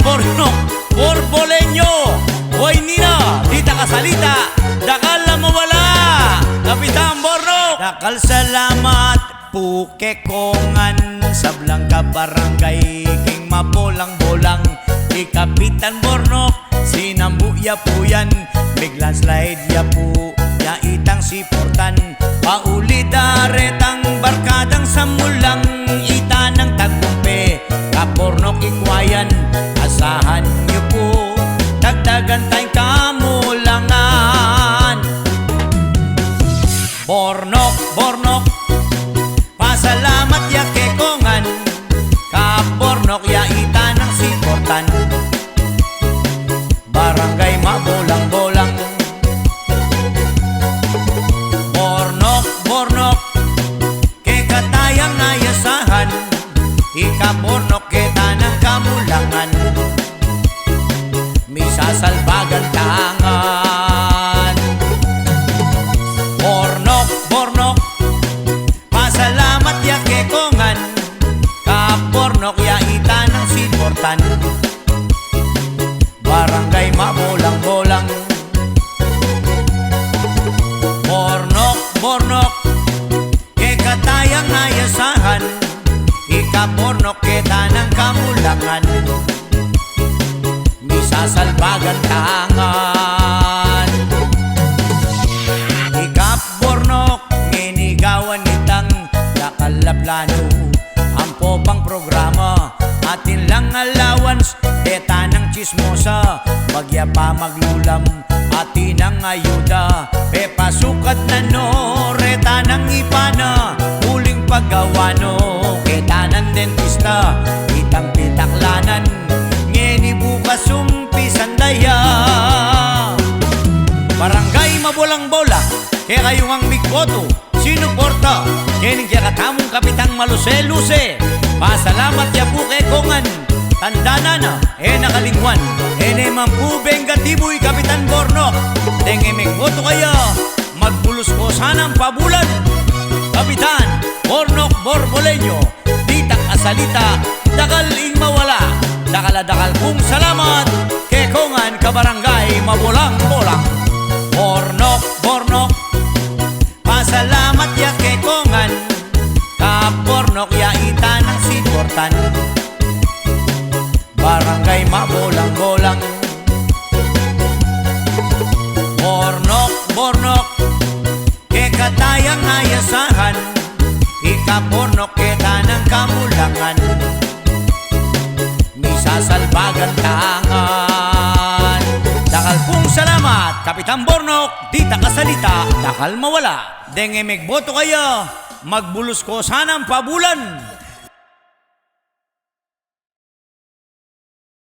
Bornok, Borboleño, Guaynina, Dita Kasalita, dakal na mawala, Kapitan Bornok. Dakal salamat, pukekongan, sa Blanca Barangay, king mabolang-bolang, di Kapitan Bornok, sinambuya po yan, biglang slide ya po, ya itang siportan, paulit daretang barkadang samulang, ita ng tagpumpe, Kapornok ikwayan, asahan niyo po, dagdagan tayong kamulangan. Bornok, Bornok, pasalamat ya kekongan, Kapornok ya ita ng siportan, barangay mabolang-bolang. Bornok, Bornok, ke katayang ayasahan, ikapornok kita ng kamulangan, misasalbagan tangan. Bornok, Bornok, pasalamat ya kekongan, Kapornok ya ita ng siportan, barangay mabolang-bolang. Bornok, Bornok, ke katayang ayasahan, ikapornok kita ng kamulangan, misasalbagan tangan. Ikapornok, nginigawan itang dakalaplano, ampo pang programa, atin lang allowance, deta ng chismosa, magya pa maglulam, atin ang ayuda, e pasukat na no, reta ng ipana, huling paggawa no, kita ng dentista, itang pitaklanan, ngeni bukas umpisan daya. Barangay mabolang-bola, kaya kayong ang bigboto, sinuporta, kening kaya katamong Kapitang maluse-luse, pasalamat ya po kekongan, tanda na, nakalingwan, naman po bengatiboy Kapitan Bornok, dengemeng boto kaya, magbulos ko sanang pabulan, Kapitan Bornok Borboleño, Dita Kasalita, dakal ing mawala, dakal kong salamat, kekongan kabarangay mabolang-bolang. Bornok, Bornok, pasalamat ya kekongan, Kapornok ya ita ng siportan, barangay mabolang-bolang. Bornok, Bornok, ke katayang ayasahan, ikapornok kita ng kamulangan, misasalbagan tangan. Dakal pong salamat, Kapitan Bornok, Dita Kasalita, dakal mawala, dengemeg boto kayo, magbulos ko sanang pabulan.